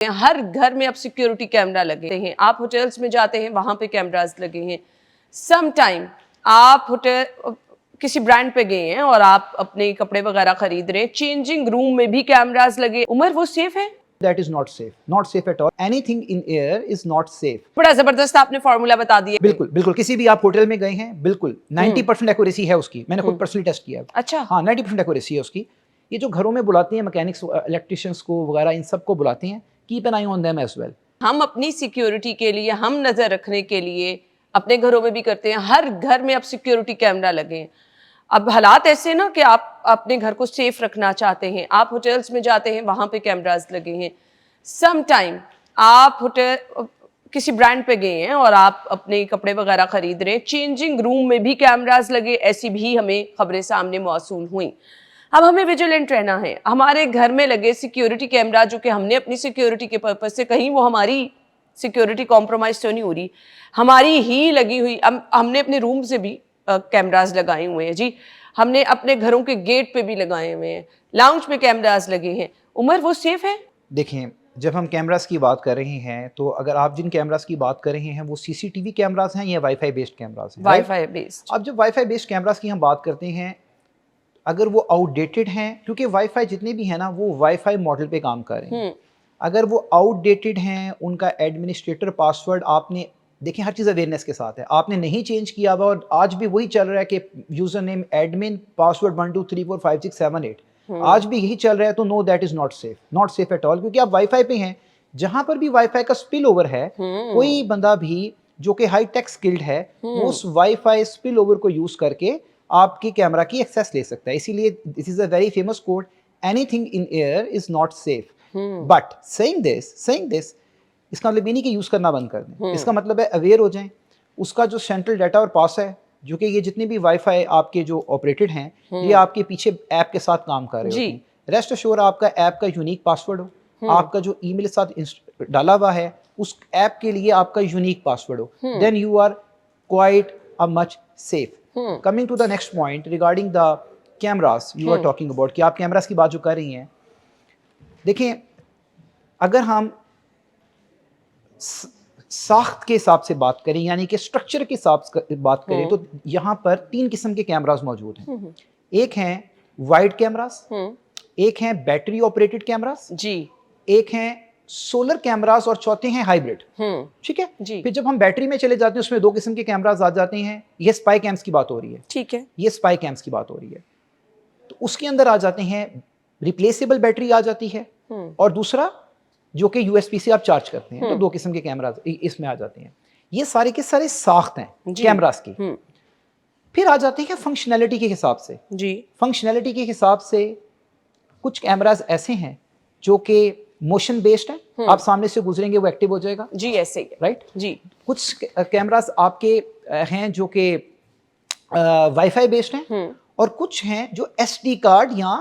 हर घर में अब सिक्योरिटी कैमरा लगे हैं। आप होटल्स में जाते हैं, वहां पे कैमरास लगे हैं। सम टाइम आप होटल किसी ब्रांड पे गए हैं और आप अपने कपड़े वगैरह खरीद रहे हैं, चेंजिंग रूम में भी कैमरास लगे। उमर, वो सेफ है? That is not safe at all. Anything in air is not safe. बड़ा जबरदस्त आपने फॉर्मूला बता दिया। बिल्कुल बिल्कुल, किसी भी आप होटल में गए हैं, बिल्कुल 90% एक्यूरेसी है उसकी। मैंने खुद पर्सनली टेस्ट किया है। अच्छा। हाँ, 90% एक्यूरेसी है उसकी। ये जो घरों में बुलाते हैं मैकेनिक्स, इलेक्ट्रिशियंस को वगैरह, इन सबको बुलाते हैं, keep an eye on them as well. हम अपनी सिक्योरिटी के लिए, हम नजर रखने के लिए अपने घरों में भी करते हैं। हर घर में अब सिक्योरिटी कैमरा लगे हैं। अब हालात ऐसे ना कि आप अपने घर को सेफ रखना चाहते हैं, आप होटल्स में जाते हैं, वहां पे कैमरास लगे हैं। सम टाइम आप होटल किसी ब्रांड पे गए हैं और आप अपने कपड़े वगैरह खरीद रहे हैं, चेंजिंग रूम में भी कैमरास लगे। ऐसी भी हमें खबरें सामने मौसूल हुई। अब हमें विजिलेंट रहना है। हमारे घर में लगे सिक्योरिटी कैमरा, जो कि हमने अपनी सिक्योरिटी के पर्पज से, कहीं वो हमारी सिक्योरिटी कॉम्प्रोमाइज तो नहीं हो रही, हमारी ही लगी हुई। हमने अपने रूम से भी कैमरास लगाए हुए हैं जी, हमने अपने घरों के गेट पे भी लगाए हुए हैं, लाउंज पे कैमरास लगे हैं। उमर, वो सेफ है? देखें, जब हम कैमरास की बात कर रहे हैं, तो अगर आप जिन कैमरास की बात कर रहे हैं वो सीसीटीवी कैमरास हैं या वाईफाई बेस्ड कैमरास हैं? Wifi based. अब जब वाईफाई बेस्ड कैमरास की हम बात करते हैं, अगर वो आउटडेटेड हैं, क्योंकि वाईफाई जितने भी हैं ना, वो वाईफाई मॉडल पे काम कर रहे हैं। अगर वो आउटडेटेड हैं, उनका एडमिनिस्ट्रेटर पासवर्ड, आपने देखें हर चीज़ अवेयरनेस के साथ है, आपने नहीं चेंज किया हुआ और आज भी वही चल रहा है कि यूजर नेम एडमिन पासवर्ड 1 2 3 4 5 6 7 8, आज भी यही चल रहा है, तो no, that is not safe at all. क्योंकि आप वाईफाई पे हैं, जहां पर भी वाईफाई का स्पिल ओवर है, कोई बंदा भी जो कि हाई टेक स्किल्ड है, वो उस वाईफाई स्पिल ओवर को यूज करके आपकी कैमरा की एक्सेस ले सकता है। इसीलिए this is a very famous code, anything in air is not safe. But saying this, इसका मतलब ये नहीं कि यूज करना बंद कर दें। इसका मतलब है अवेयर हो जाएं। उसका जो सेंट्रल डाटा और पास है, जो कि ये जितने भी वाईफाई आपके जो ऑपरेटेड हैं, ये आपके पीछे ऐप के साथ काम कर रहे होते हैं। रेस्ट अश्योर आपका ऐप का यूनिक पासवर्ड हो, आपका जो ईमेल के साथ डाला हुआ है उस ऐप के लिए आपका यूनिक पासवर्ड हो, then you are quite a much safe. Coming to the next point regarding the cameras you are talking about, कि आप कैमरास की बात जो कर रही हैं, देखें अगर हम साख्त के हिसाब से बात करें, यानी कि स्ट्रक्चर के हिसाब से बात करें, तो यहाँ पर 3 किस्म के कैमरास मौजूद हैं। एक हैं वाइड कैमरास, एक हैं बैटरी ऑपरेटेड कैमरास जी, एक हैं सोलर कैमरास और चौथे हैं हाइब्रिड। ठीक है जी। फिर जब हम बैटरी में चले जाते हैं, उसमें 2 किस्म के कैमरास आ जाते हैं। ये स्पाई कैम्स की बात हो रही है, ठीक है, ये स्पाई कैम्स की बात हो रही है। तो उसके अंदर आ जाते हैं रिप्लेसेबल बैटरी आ जाती है, और दूसरा जो कि यूएसबी से आप चार्ज करते हैं। तो 2 किस्म के कैमरास इसमें आ जाते हैं। ये सारे के सारे साख्त हैं कैमरास की। फिर आ जाते हैं फंक्शनैलिटी के हिसाब से जी। फंक्शनैलिटी के हिसाब से कुछ कैमरास ऐसे हैं जो कि मोशन बेस्ड है, आप सामने से गुजरेंगे वो एक्टिव हो जाएगा जी, ऐसे ही, राइट जी। कुछ कैमरास आपके हैं जो कि वाईफाई बेस्ड हैं, और कुछ हैं जो एसडी कार्ड या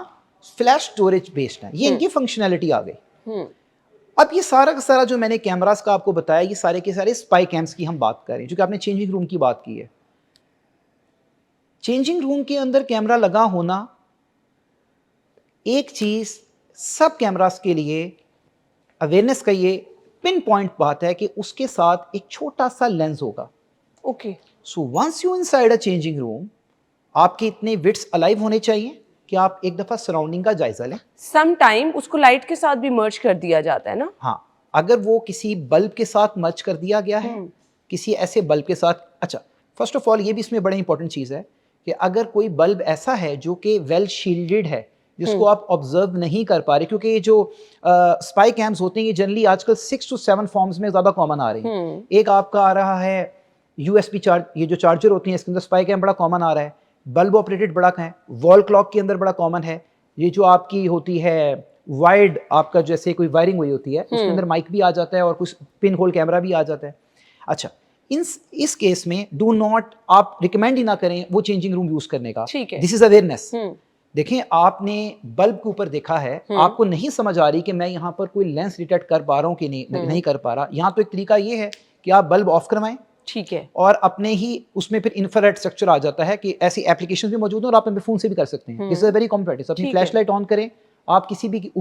फ्लैश स्टोरेज बेस्ड हैं। ये इनकी फंक्शनैलिटी आ गई। अब ये सारा का सारा जो मैंने कैमरास का आपको बताया, ये सारे के सारे स्पाई कैम्स की हम बात कर रहे हैं, जो कि आपने चेंजिंग रूम की बात की है। चेंजिंग रूम के अंदर कैमरा लगा होना, एक चीज सब कैमरास के लिए अवेयरनेस का ये पिन पॉइंट बात है कि उसके साथ एक छोटा सा लेंस होगा। Okay, so once you inside a changing room, आपके इतने विड्स अलाइव होने चाहिए कि आप एक दफा सराउंडिंग का जायजा लें। सम टाइम उसको लाइट के साथ भी मर्ज कर दिया जाता है ना? हाँ, अगर वो किसी बल्ब के साथ मर्ज कर दिया गया है, किसी ऐसे बल्ब के साथ। अच्छा, फर्स्ट ऑफ ऑल ये भी इसमें बड़ा इंपॉर्टेंट चीज है कि अगर कोई बल्ब ऐसा है जो कि वेल शील्डेड है, जिसको आप ऑब्जर्व नहीं कर पा रहे, क्योंकि ये जो स्पाई कैम्स होते हैं ये जनरली आजकल 6 to 7 फॉर्म्स में ज्यादा कॉमन आ रही है। एक आपका आ रहा है यूएसबी चार्ज, ये जो चार्जर होती है इसके अंदर स्पाई कैम बड़ा कॉमन आ रहा है। बल्ब ऑपरेटेड बड़ा है, वॉल क्लॉक के अंदर बड़ा कॉमन है। ये जो आपकी होती है वाइड, आपका जैसे कोई वायरिंग हुई होती है, उसके अंदर माइक भी आ जाता है और कुछ पिन होल कैमरा भी आ जाता है। अच्छा, इस केस में डू नॉट, आप रिकमेंड ही ना करें वो चेंजिंग रूम यूज करने का। This is awareness. देखें, आपने बल्ब के ऊपर देखा है, आपको नहीं समझ आ रही कि मैं यहाँ पर कोई लेंस डिटेक्ट कर पा रहा हूँ कि नहीं कर पा रहा, यहाँ तो एक तरीका ये है कि आप बल्ब ऑफ करवाएं, ठीक है, और अपने ही उसमें फिर इंफ्रारेड स्ट्रक्चर आ जाता है कि ऐसी एप्लीकेशंस भी मौजूद हैं और आप अपने फोन से भी कर सकते हैं। This is a very compact. अपनी फ्लैश लाइट ऑन करें, आप किसी भी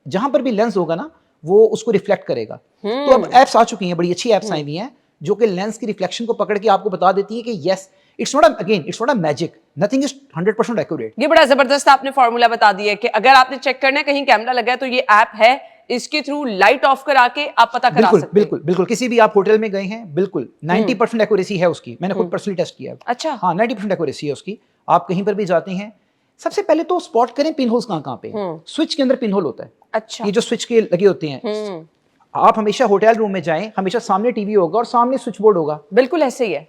जहां पर भी लेंस होगा ना, वो उसको रिफ्लेक्ट करेगा। तो अब एप्स आ चुकी हैं, बड़ी अच्छी एप्स आई हुई हैं जो कि लेंस की रिफ्लेक्शन को पकड़ के आपको बता देती है कि yes, it's not a magic, nothing is 100% accurate. ये बड़ा जबरदस्त आपने फॉर्मूला बता दिया है कि अगर आपने चेक करना है कहीं कैमरा लगा है तो ये ऐप है, इसके थ्रू लाइट ऑफ करा के आप पता करा सकते हैं। बिल्कुल बिल्कुल, किसी भी आप होटल में गए हैं, बिल्कुल 90% एक्यूरेसी है उसकी, मैंने खुद पर्सनली टेस्ट किया है। अच्छा। हाँ, 90% एक्यूरेसी है उसकी। आप कहीं पर भी जाते हैं, सबसे पहले तो स्पॉट करें पिन होल्स कहाँ पे हैं। स्विच के अंदर पिन होल होता है। अच्छा। ये जो स्विच के लगे होते हैं, आप हमेशा होटल रूम में जाएं, हमेशा सामने टीवी होगा और सामने स्विच बोर्ड होगा। बिल्कुल ऐसे ही है।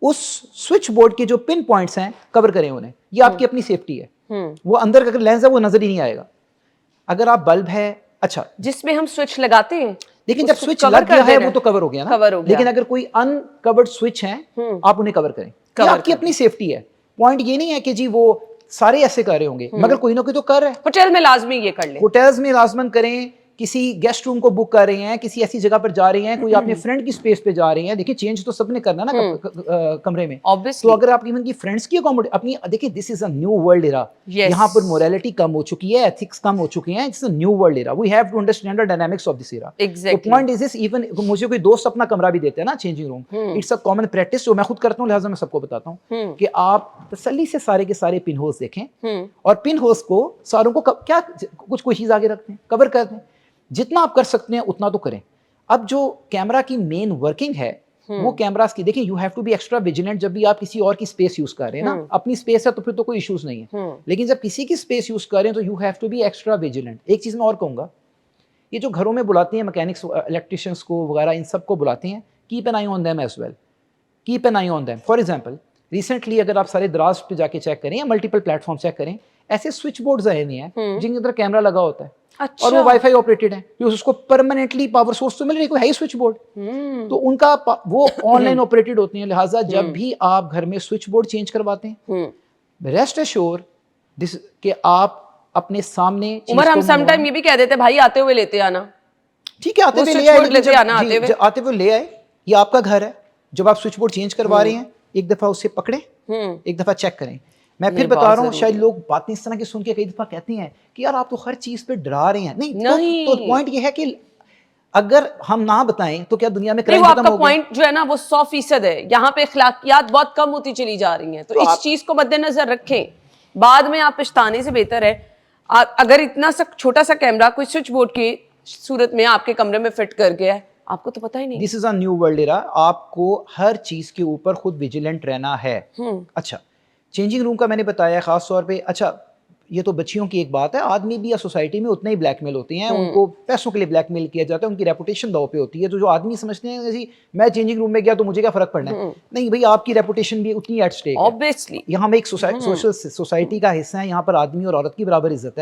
उस स्विच बोर्ड के जो पिन पॉइंट्स हैं, कवर करें उन्हें। ये आपकी अपनी सेफ्टी है। वो अंदर का अगर लेंस है वो नजर ही नहीं आएगा। अगर आप बल्ब है, अच्छा, जिसमें हम स्विच लगाते हैं, लेकिन जब स्विच लग गया है वो तो कवर हो गया ना, कवर हो गया। लेकिन अगर कोई अनकवर्ड स्विच है आप उन्हें कवर करें। ये आपकी अपनी सेफ्टी है। पॉइंट ये नहीं है कि जी वो सारे ऐसे कर रहे होंगे, मगर कोई ना कोई तो कर रहे हैं। होटल में लाजमी ये कर ले, होटल्स में लाजमन करें, किसी गेस्ट रूम को बुक कर रहे हैं, किसी ऐसी जगह पर जा रहे हैं, कोई अपने फ्रेंड की स्पेस पे जा रहे हैं। देखिए चेंज तो सबने करना ना कमरे में, Obviously. तो अगर आप इवन की फ्रेंड्स की अकोमोडेट अपनी, देखिए this is a new world era. Yes. यहाँ पर मोरालिटी कम हो चुकी है, एथिक्स कम हो चुके हैं। It's a new world era, we have to understand the dynamics of this era. Exactly. तो पॉइंट इज दिस, इवन मुझे कोई दोस्त अपना कमरा भी देते हैं ना changing room, it's a common practice जो मैं खुद करता हूँ, लिहाजा मैं सबको बताता हूँ कि आप तसल्ली से सारे के सारे पिन होल्स देखें और पिन होल्स को सारों को क्या कुछ कोई चीज आगे रखते हैं, कवर कर दें। जितना आप कर सकते हैं उतना तो करें। अब जो कैमरा की मेन वर्किंग है वो कैमरास की, देखिए you have to be extra vigilant जब भी आप किसी और की स्पेस यूज कर रहे हैं ना। अपनी स्पेस है तो फिर तो कोई इश्यूज नहीं है, लेकिन जब किसी की स्पेस यूज कर रहे हैं तो you have to be extra vigilant. एक चीज मैं और कहूंगा, ये जो घरों में बुलाते हैं मैकेनिक्स, इलेक्ट्रिशियंस को वगैरह, इन सबको बुलाते हैं, keep an eye on them as well, keep an eye on them. For example recently अगर आप सारे दराज पे जाके चेक करें या मल्टीपल प्लेटफॉर्म चेक करें, ऐसे स्विच बोर्ड्स आए हुए हैं जिनके अंदर कैमरा लगा होता है। अच्छा। और वो वाईफाई ऑपरेटेड है, क्योंकि उसको परमानेंटली पावर सोर्स तो मिल रही है, कोई है स्विच बोर्ड, तो उनका वो ऑनलाइन ऑपरेटेड होते हैं। लिहाजा जब भी आप घर में स्विच बोर्ड चेंज करवाते हैं, रेस्ट एश्योर दिस कि आप अपने सामने उमर, हम सम टाइम ये भी कह देते हैं भाई आते हुए लेते आना। ठीक है, आते हुए ले आए, लेकिन आते हुए ले आए, ये आपका घर है। जब आप स्विच बोर्ड चेंज करवा रहे हैं, एक दफा उसे पकड़े, एक दफा चेक करें। मैं फिर बता रहा हूँ, शायद लोग बातें इस तरह की सुन के कई दफा कहते हैं कि यार आप तो हर चीज पे डरा रहे हैं। नहीं। तो पॉइंट ये है कि अगर हम ना बताएं तो क्या दुनिया में क्राइम खत्म हो गया? पॉइंट जो है ना वो 100% है। यहाँ पे अखलाकियात बहुत कम होती चली जा रही हैं, तो इस चीज को मद्देनजर रखें। बाद में आप पछताने से बेहतर है अगर इतना सा छोटा सा कैमरा कोई स्विच बोर्ड की सूरत में आपके कमरे में फिट कर गया है, आपको तो पता ही नहीं। This is a new world era, आपको हर चीज के ऊपर खुद विजिलेंट रहना है। अच्छा, चेंजिंग रूम का मैंने बताया खास तौर पे। अच्छा, ये तो बच्चियों की एक बात है, आदमी भी या सोसाइटी में उतने ही ब्लैकमेल होते हैं, उनको पैसों के लिए ब्लैकमेल किया जाता है, उनकी रेपुटेशन दांव पे होती है। तो जो आदमी समझते हैं कि मैं चेंजिंग रूम में गया तो मुझे क्या फर्क पड़ना है, नहीं भाई, आपकी रेपुटेशन भी उतनी एट स्टेक है। ऑब्वियसली यहाँ हम एक सोशल सोसाइटी का हिस्सा है, यहाँ पर आदमी और औरत की बराबर इज्जत है।